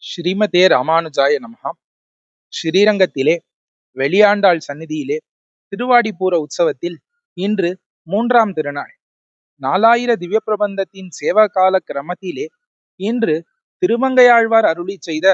ஸ்ரீமதே ராமானுஜாய நமஹா. ஸ்ரீரங்கத்திலே வெளியாண்டாள் சந்நிதியிலே திருவாடிப்பூர உற்சவத்தில் இன்று 3ஆம் திருநாள். 4000 திவ்ய பிரபந்தத்தின் சேவகால கிரமத்திலே இன்று திருமங்கையாழ்வார் அருளி செய்த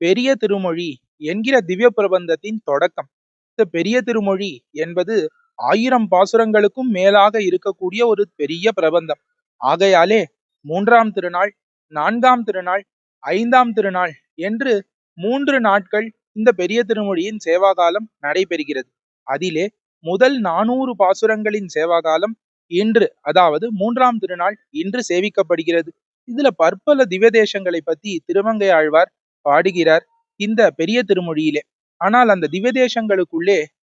பெரிய திருமொழி என்கிற திவ்ய பிரபந்தத்தின் தொடக்கம். இந்த பெரிய திருமொழி என்பது 1000 பாசுரங்களுக்கும் மேலாக இருக்கக்கூடிய ஒரு பெரிய பிரபந்தம். ஆகையாலே 3ஆம் திருநாள், 4ஆம் திருநாள், 5ஆம் திருநாள் என்று 3 நாட்கள் இந்த பெரிய திருமொழியின் சேவாகாலம் நடைபெறுகிறது. அதிலே முதல் 400 பாசுரங்களின் சேவாகாலம் இன்று, அதாவது 3ஆம் திருநாள் இன்று சேவிக்கப்படுகிறது. இதுல பற்பல திவ்யதேசங்களை பத்தி திருமங்கை ஆழ்வார் பாடுகிறார் இந்த பெரிய திருமொழியிலே. ஆனால் அந்த திவ்யதேசங்களுக்குள்ளே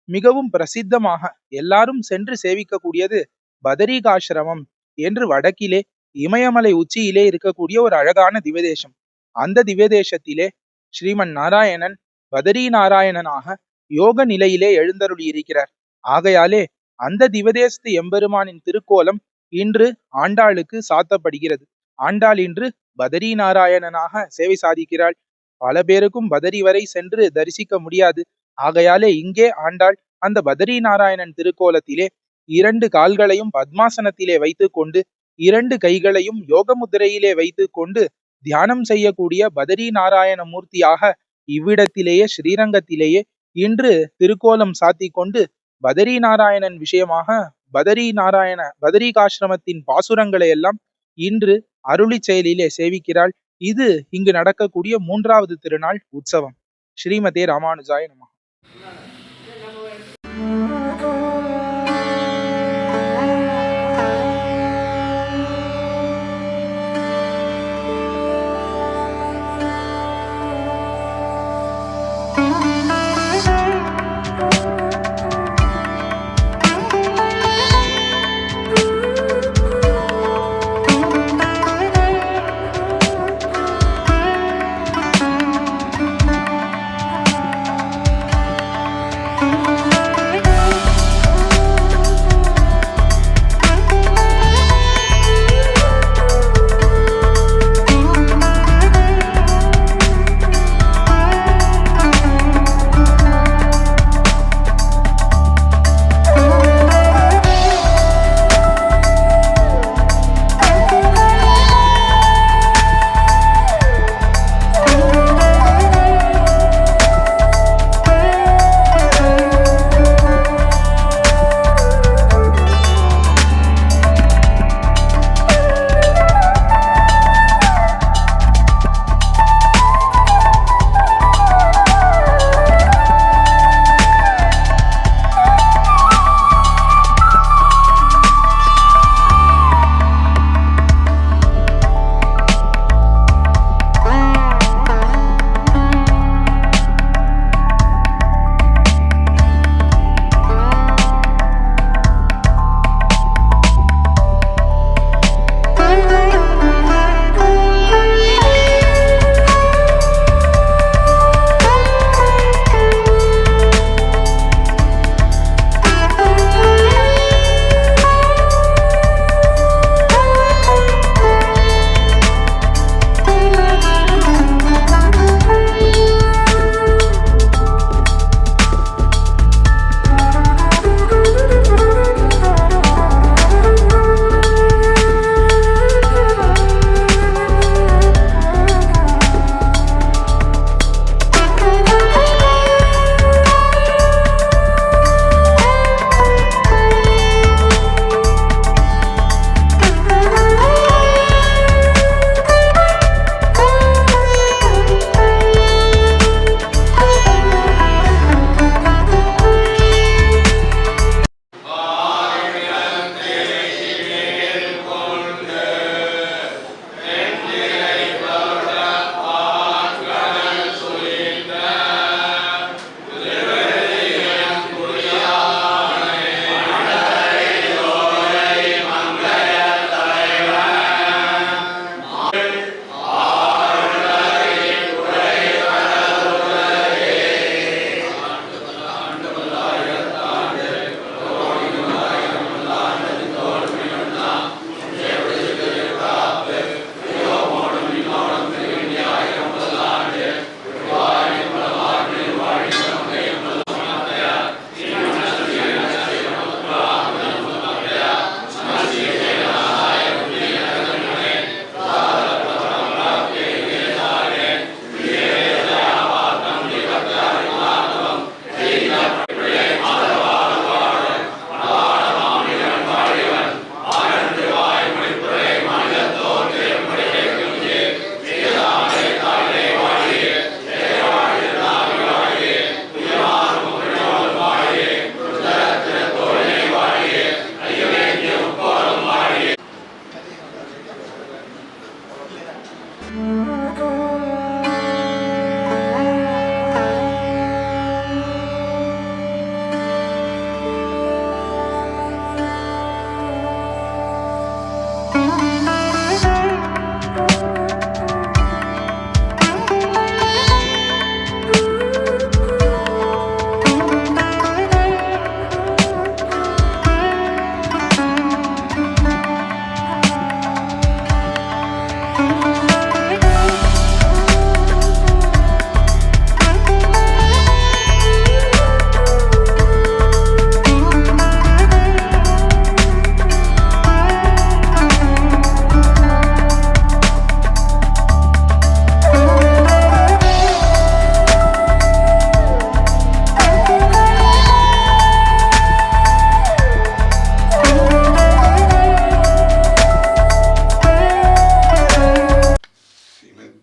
மிகவும் பிரசித்தமாக எல்லாரும் சென்று சேவிக்கக்கூடியது பதரிகாசிரமம் என்று வடக்கிலே இமயமலை உச்சியிலே இருக்கக்கூடிய ஒரு அழகான திவ்யதேசம். அந்த திவ்யதேசத்திலே ஸ்ரீமன் நாராயணன் பதரி நாராயணனாக யோக நிலையிலே எழுந்தருளி இருக்கிறார். ஆகையாலே அந்த திவதேசத்து எம்பெருமானின் திருக்கோலம் இன்று ஆண்டாளுக்கு சாத்தப்படுகிறது. ஆண்டாள் இன்று பதரி நாராயணனாக சேவை சாதிக்கிறாள். பல பேருக்கும் பதரி வரை சென்று தரிசிக்க முடியாது. ஆகையாலே இங்கே ஆண்டாள் அந்த பதரி நாராயணன் திருக்கோலத்திலே 2 கால்களையும் பத்மாசனத்திலே வைத்துக் கொண்டு 2 கைகளையும் யோக முத்திரையிலே வைத்துக் கொண்டு தியானம் செய்யக்கூடிய பதரி நாராயண மூர்த்தியாக இவ்விடத்திலேயே ஸ்ரீரங்கத்திலேயே இன்று திருக்கோலம் சாத்தி கொண்டு பதரி நாராயணன் விஷயமாக பதரிகாசிரமத்தின் பாசுரங்களை எல்லாம் இன்று அருளி செயலிலே சேவிக்கிறாள். இது இங்கு நடக்கக்கூடிய 3ஆவது திருநாள் உற்சவம். ஸ்ரீமதே ராமானுஜாய நமஹ.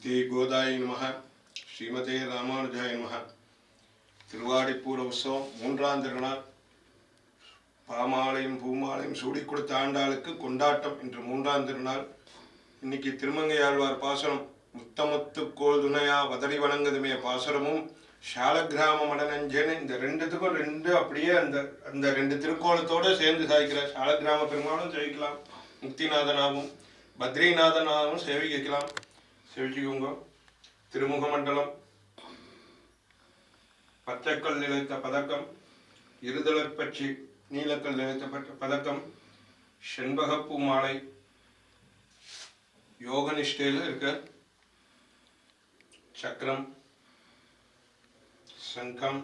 ஸ்ரீமதே கோதாய நமஹ. ஸ்ரீமதே ராமானுஜாய நமஹ. திருவாடிப்பூர உற்சவம் 3ஆம் திருநாள். பாமாலையும் பூமாலையும் சூடி கொடுத்த ஆண்டாளுக்கு கொண்டாட்டம். இன்று 3ஆம் திருநாள். இன்னைக்கு திருமங்கையாழ்வார் பாசுரம் முத்தமுத்து கோல் துணையா வதறி வணங்குதுமே பாசுரமும் சாலக்கிராம மடனஞ்சேன்னு இந்த ரெண்டுத்துக்கும் அப்படியே அந்த அந்த 2 திருக்கோலத்தோடு சேர்ந்து சாய்க்கிறார். சாலக்கிராம பெருமாளும் சேவிக்கலாம், முக்திநாதனாகவும் பத்ரிநாதனாகவும் சேவிக்கலாம். சேவிச்சுக்கோங்க. திருமுக மண்டலம், பச்சைக்கல் நிலைத்த பதக்கம், இருதலற்பட்சி நீலக்கல் நிலைத்த பதக்கம், செண்பகப்பூ மாலை, யோக நிஷ்டையில் இருக்க சக்கரம், சங்கம்,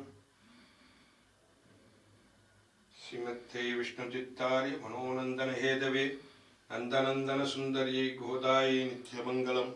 ஸ்ரீமத்தே விஷ்ணு சித்தாரிய மனோநந்தன ஹேதவே நந்தநந்தன சுந்தரியை கோதாயை நித்யமங்கலம்.